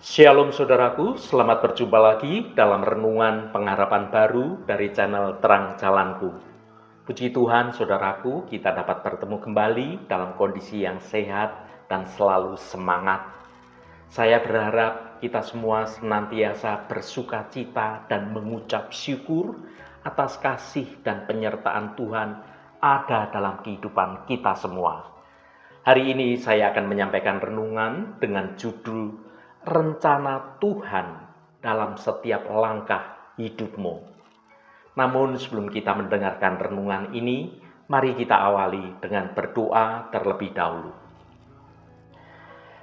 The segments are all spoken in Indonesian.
Shalom saudaraku, selamat berjumpa lagi dalam renungan pengharapan baru dari channel Terang Jalanku. Puji Tuhan saudaraku, kita dapat bertemu kembali dalam kondisi yang sehat dan selalu semangat. Saya berharap kita semua senantiasa bersuka cita dan mengucap syukur atas kasih dan penyertaan Tuhan ada dalam kehidupan kita semua. Hari ini saya akan menyampaikan renungan dengan judul Rencana Tuhan dalam setiap langkah hidupmu. Namun sebelum kita mendengarkan renungan ini, mari kita awali dengan berdoa terlebih dahulu.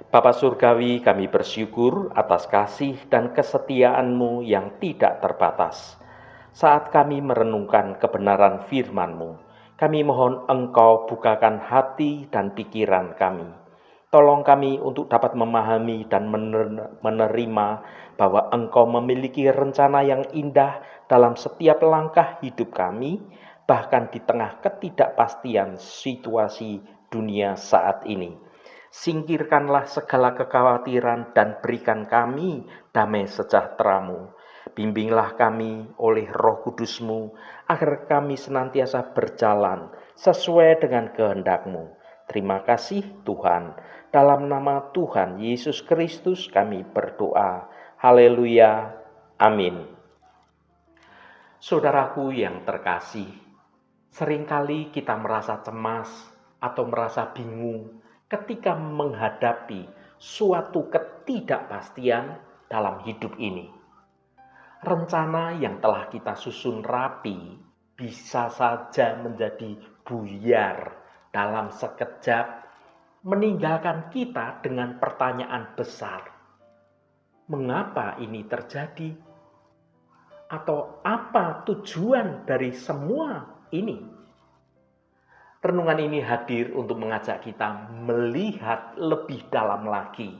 Bapa Surgawi, kami bersyukur atas kasih dan kesetiaan-Mu yang tidak terbatas. Saat kami merenungkan kebenaran firman-Mu, kami mohon Engkau bukakan hati dan pikiran kami. Tolong kami untuk dapat memahami dan menerima bahwa Engkau memiliki rencana yang indah dalam setiap langkah hidup kami, bahkan di tengah ketidakpastian situasi dunia saat ini. Singkirkanlah segala kekhawatiran dan berikan kami damai sejahtera-Mu. Bimbinglah kami oleh Roh Kudus-Mu agar kami senantiasa berjalan sesuai dengan kehendak-Mu. Terima kasih Tuhan. Dalam nama Tuhan Yesus Kristus kami berdoa. Haleluya. Amin. Saudaraku yang terkasih, seringkali kita merasa cemas atau merasa bingung ketika menghadapi suatu ketidakpastian dalam hidup ini. Rencana yang telah kita susun rapi bisa saja menjadi buyar dalam sekejap, meninggalkan kita dengan pertanyaan besar. Mengapa ini terjadi? Atau apa tujuan dari semua ini? Renungan ini hadir untuk mengajak kita melihat lebih dalam lagi.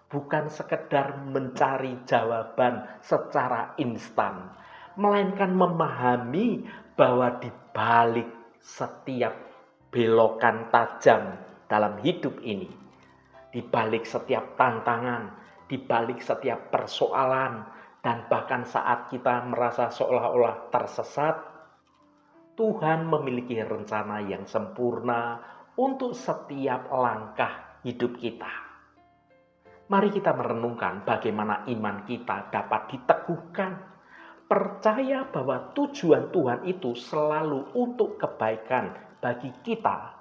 Bukan sekedar mencari jawaban secara instan, melainkan memahami bahwa di balik setiap belokan tajam dalam hidup ini, di balik setiap tantangan, di balik setiap persoalan, dan bahkan saat kita merasa seolah-olah tersesat, Tuhan memiliki rencana yang sempurna untuk setiap langkah hidup kita. Mari kita merenungkan bagaimana iman kita dapat diteguhkan. Percaya bahwa tujuan Tuhan itu selalu untuk kebaikan bagi kita.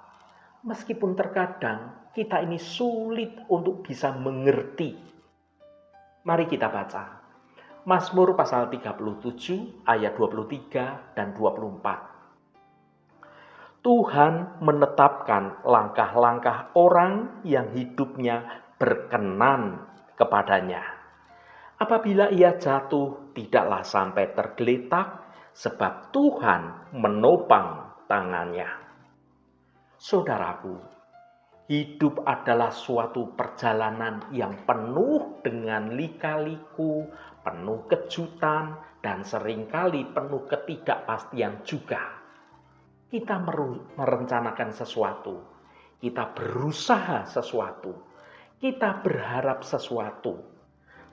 Meskipun terkadang kita ini sulit untuk bisa mengerti. Mari kita baca. Mazmur pasal 37 ayat 23 dan 24. Tuhan menetapkan langkah-langkah orang yang hidupnya berkenan kepadanya. Apabila ia jatuh, tidaklah sampai tergeletak, sebab Tuhan menopang tangannya. Saudaraku, hidup adalah suatu perjalanan yang penuh dengan lika-liku, penuh kejutan, dan seringkali penuh ketidakpastian juga. Kita merencanakan sesuatu, kita berusaha sesuatu, kita berharap sesuatu.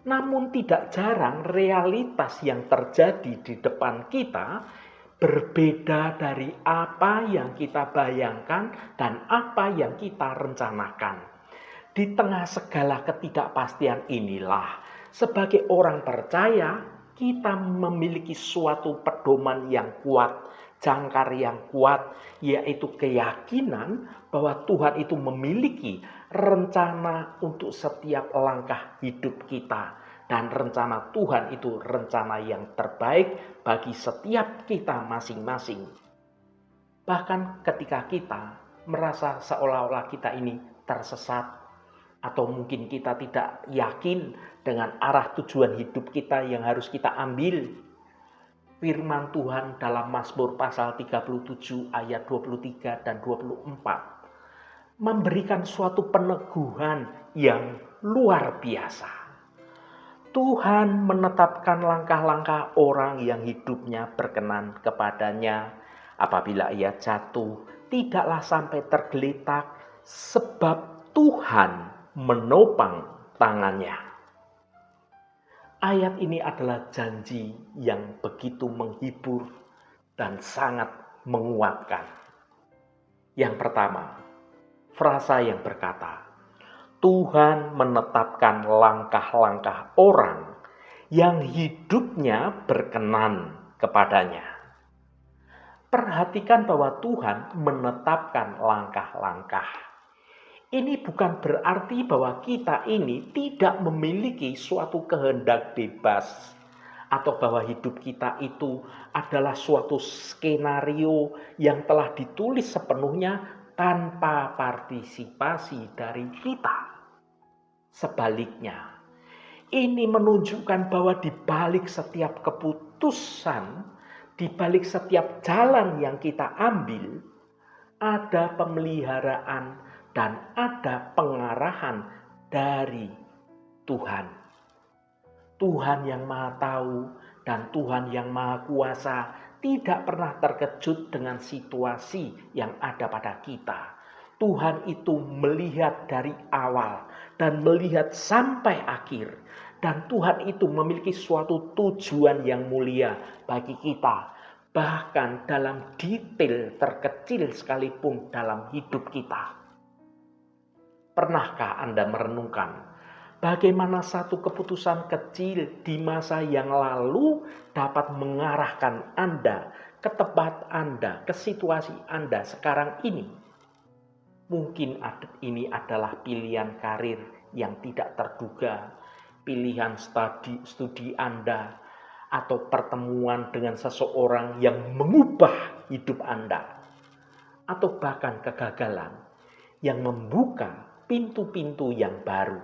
Namun tidak jarang realitas yang terjadi di depan kita berbeda dari apa yang kita bayangkan dan apa yang kita rencanakan. Di tengah segala ketidakpastian inilah, sebagai orang percaya, kita memiliki suatu pedoman yang kuat, jangkar yang kuat, yaitu keyakinan bahwa Tuhan itu memiliki rencana untuk setiap langkah hidup kita. Dan rencana Tuhan itu rencana yang terbaik bagi setiap kita masing-masing. Bahkan ketika kita merasa seolah-olah kita ini tersesat, atau mungkin kita tidak yakin dengan arah tujuan hidup kita yang harus kita ambil, firman Tuhan dalam Mazmur pasal 37 ayat 23 dan 24 memberikan suatu peneguhan yang luar biasa. Tuhan menetapkan langkah-langkah orang yang hidupnya berkenan kepadanya. Apabila ia jatuh, tidaklah sampai tergeletak, sebab Tuhan menopang tangannya. Ayat ini adalah janji yang begitu menghibur dan sangat menguatkan. Yang pertama, frasa yang berkata, Tuhan menetapkan langkah-langkah orang yang hidupnya berkenan kepadanya. Perhatikan bahwa Tuhan menetapkan langkah-langkah. Ini bukan berarti bahwa kita ini tidak memiliki suatu kehendak bebas, atau bahwa hidup kita itu adalah suatu skenario yang telah ditulis sepenuhnya tanpa partisipasi dari kita. Sebaliknya, ini menunjukkan bahwa di balik setiap keputusan, di balik setiap jalan yang kita ambil, ada pemeliharaan dan ada pengarahan dari Tuhan. Tuhan yang Maha Tahu dan Tuhan yang Maha Kuasa tidak pernah terkejut dengan situasi yang ada pada kita. Tuhan itu melihat dari awal dan melihat sampai akhir. Dan Tuhan itu memiliki suatu tujuan yang mulia bagi kita. Bahkan dalam detail terkecil sekalipun dalam hidup kita. Pernahkah Anda merenungkan bagaimana satu keputusan kecil di masa yang lalu dapat mengarahkan Anda ke tempat Anda, ke situasi Anda sekarang ini? Mungkin ini adalah pilihan karir yang tidak terduga, pilihan studi Anda, atau pertemuan dengan seseorang yang mengubah hidup Anda, atau bahkan kegagalan yang membuka pintu-pintu yang baru.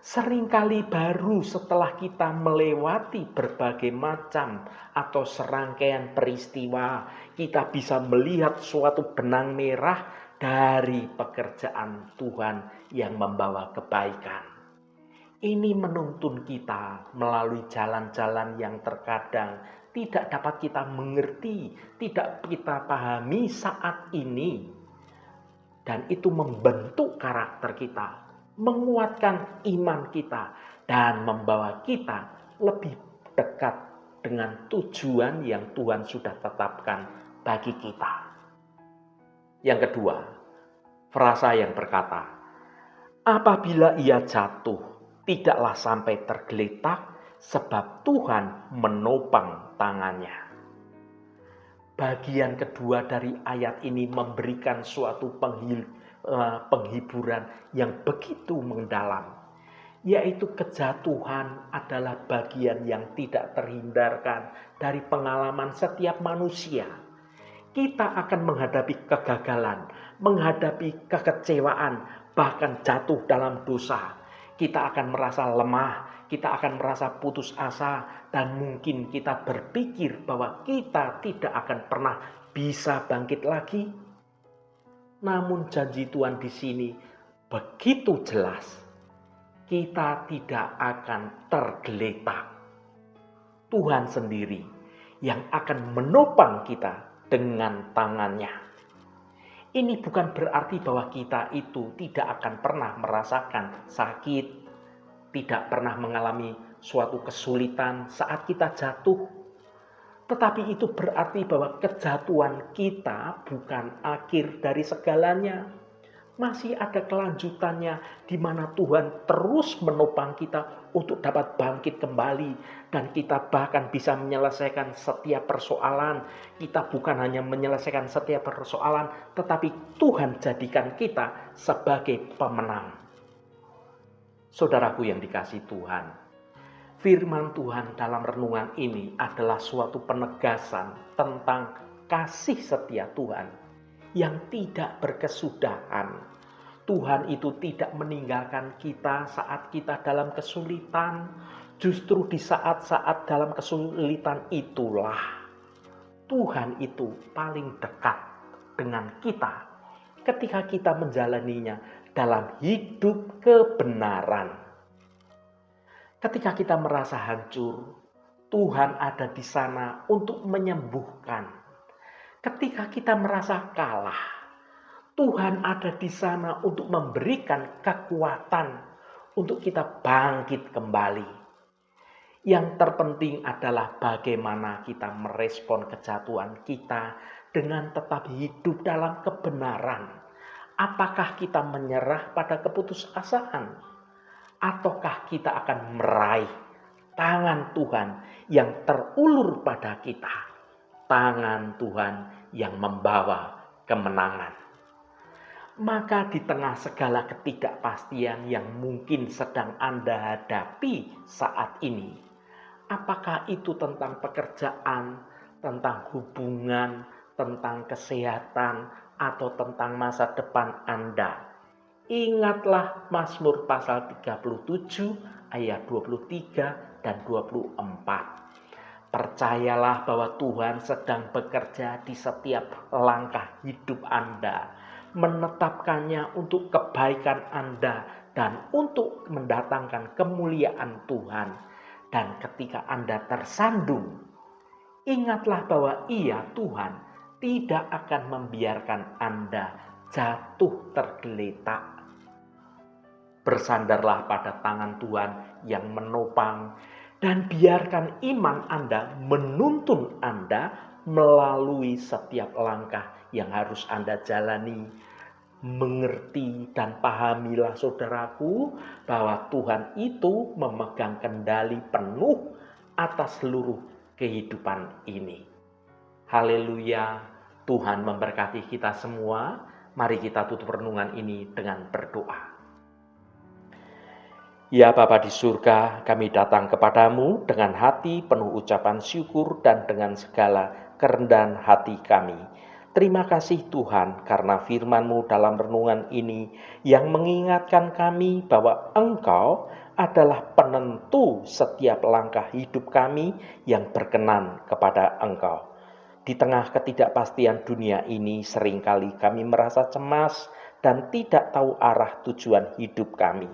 Seringkali baru setelah kita melewati berbagai macam atau serangkaian peristiwa, kita bisa melihat suatu benang merah dari pekerjaan Tuhan yang membawa kebaikan. Ini menuntun kita melalui jalan-jalan yang terkadang tidak dapat kita mengerti, tidak kita pahami saat ini. Dan itu membentuk karakter kita, menguatkan iman kita, dan membawa kita lebih dekat dengan tujuan yang Tuhan sudah tetapkan bagi kita. Yang kedua, frasa yang berkata, apabila ia jatuh, tidaklah sampai tergeletak, sebab Tuhan menopang tangannya. Bagian kedua dari ayat ini memberikan suatu penghiburan yang begitu mendalam, yaitu kejatuhan adalah bagian yang tidak terhindarkan dari pengalaman setiap manusia. Kita akan menghadapi kegagalan, menghadapi kekecewaan, bahkan jatuh dalam dosa. Kita akan merasa lemah, kita akan merasa putus asa, dan mungkin kita berpikir bahwa kita tidak akan pernah bisa bangkit lagi. Namun janji Tuhan di sini begitu jelas, kita tidak akan tergeletak. Tuhan sendiri yang akan menopang kita dengan tangannya. Ini bukan berarti bahwa kita itu tidak akan pernah merasakan sakit, tidak pernah mengalami suatu kesulitan saat kita jatuh. Tetapi itu berarti bahwa kejatuhan kita bukan akhir dari segalanya. Masih ada kelanjutannya di mana Tuhan terus menopang kita untuk dapat bangkit kembali. Dan kita bahkan bisa menyelesaikan setiap persoalan. Kita bukan hanya menyelesaikan setiap persoalan, tetapi Tuhan jadikan kita sebagai pemenang. Saudaraku yang dikasihi Tuhan, firman Tuhan dalam renungan ini adalah suatu penegasan tentang kasih setia Tuhan yang tidak berkesudahan. Tuhan itu tidak meninggalkan kita saat kita dalam kesulitan. Justru di saat-saat dalam kesulitan itulah Tuhan itu paling dekat dengan kita ketika kita menjalaninya dalam hidup kebenaran. Ketika kita merasa hancur, Tuhan ada di sana untuk menyembuhkan. Ketika kita merasa kalah, Tuhan ada di sana untuk memberikan kekuatan untuk kita bangkit kembali. Yang terpenting adalah bagaimana kita merespon kejatuhan kita dengan tetap hidup dalam kebenaran. Apakah kita menyerah pada keputusasaan? Ataukah kita akan meraih tangan Tuhan yang terulur pada kita? Tangan Tuhan yang membawa kemenangan. Maka di tengah segala ketidakpastian yang mungkin sedang Anda hadapi saat ini, apakah itu tentang pekerjaan, tentang hubungan, tentang kesehatan, atau tentang masa depan Anda? Ingatlah Mazmur pasal 37 ayat 23 dan 24. Percayalah bahwa Tuhan sedang bekerja di setiap langkah hidup Anda, menetapkannya untuk kebaikan Anda dan untuk mendatangkan kemuliaan Tuhan. Dan ketika Anda tersandung, ingatlah bahwa Ia, Tuhan, tidak akan membiarkan Anda jatuh tergeletak. Bersandarlah pada tangan Tuhan yang menopang dan biarkan iman Anda menuntun Anda melalui setiap langkah yang harus Anda jalani. Mengerti dan pahamilah saudaraku bahwa Tuhan itu memegang kendali penuh atas seluruh kehidupan ini. Haleluya, Tuhan memberkati kita semua. Mari kita tutup renungan ini dengan berdoa. Ya Bapa di surga, kami datang kepadamu dengan hati penuh ucapan syukur dan dengan segala kerendahan hati kami. Terima kasih Tuhan karena firman-Mu dalam renungan ini yang mengingatkan kami bahwa Engkau adalah penentu setiap langkah hidup kami yang berkenan kepada Engkau. Di tengah ketidakpastian dunia ini seringkali kami merasa cemas dan tidak tahu arah tujuan hidup kami.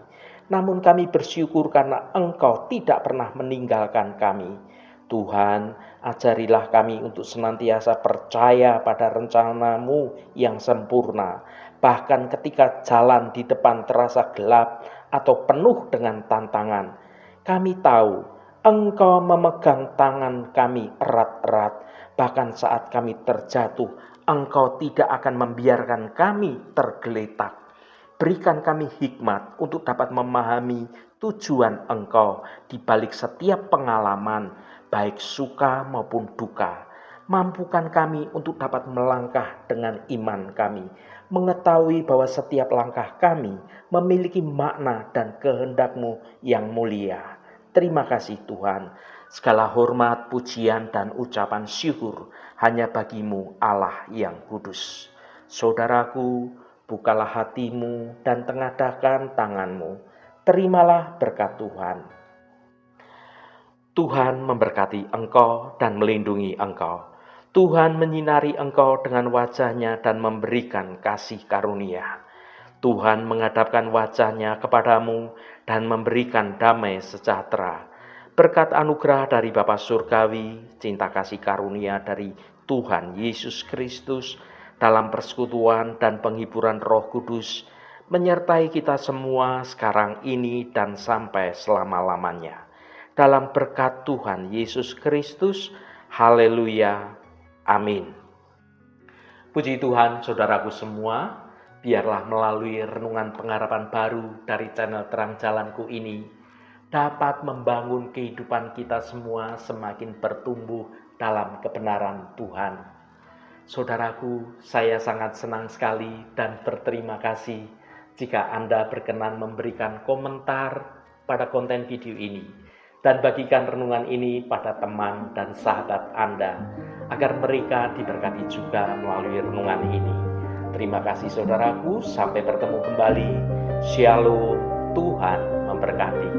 Namun kami bersyukur karena Engkau tidak pernah meninggalkan kami. Tuhan, ajarilah kami untuk senantiasa percaya pada rencana-Mu yang sempurna. Bahkan ketika jalan di depan terasa gelap atau penuh dengan tantangan, kami tahu Engkau memegang tangan kami erat-erat. Bahkan saat kami terjatuh, Engkau tidak akan membiarkan kami tergeletak. Berikan kami hikmat untuk dapat memahami tujuan Engkau di balik setiap pengalaman, baik suka maupun duka. Mampukan kami untuk dapat melangkah dengan iman kami, mengetahui bahwa setiap langkah kami memiliki makna dan kehendak-Mu yang mulia. Terima kasih Tuhan. Segala hormat, pujian, dan ucapan syukur hanya bagi-Mu Allah yang kudus. Saudaraku, bukalah hatimu dan tengadahkan tanganmu. Terimalah berkat Tuhan. Tuhan memberkati engkau dan melindungi engkau. Tuhan menyinari engkau dengan wajah-Nya dan memberikan kasih karunia. Tuhan menghadapkan wajah-Nya kepadamu dan memberikan damai sejahtera. Berkat anugerah dari Bapa Surgawi, cinta kasih karunia dari Tuhan Yesus Kristus, dalam persekutuan dan penghiburan Roh Kudus, menyertai kita semua sekarang ini dan sampai selama-lamanya. Dalam berkat Tuhan Yesus Kristus, haleluya, amin. Puji Tuhan saudaraku semua, biarlah melalui renungan pengharapan baru dari channel Terang Jalanku ini, dapat membangun kehidupan kita semua semakin bertumbuh dalam kebenaran Tuhan. Saudaraku, saya sangat senang sekali dan berterima kasih jika Anda berkenan memberikan komentar pada konten video ini dan bagikan renungan ini pada teman dan sahabat Anda agar mereka diberkati juga melalui renungan ini. Terima kasih saudaraku, sampai bertemu kembali. Shalom, Tuhan memberkati.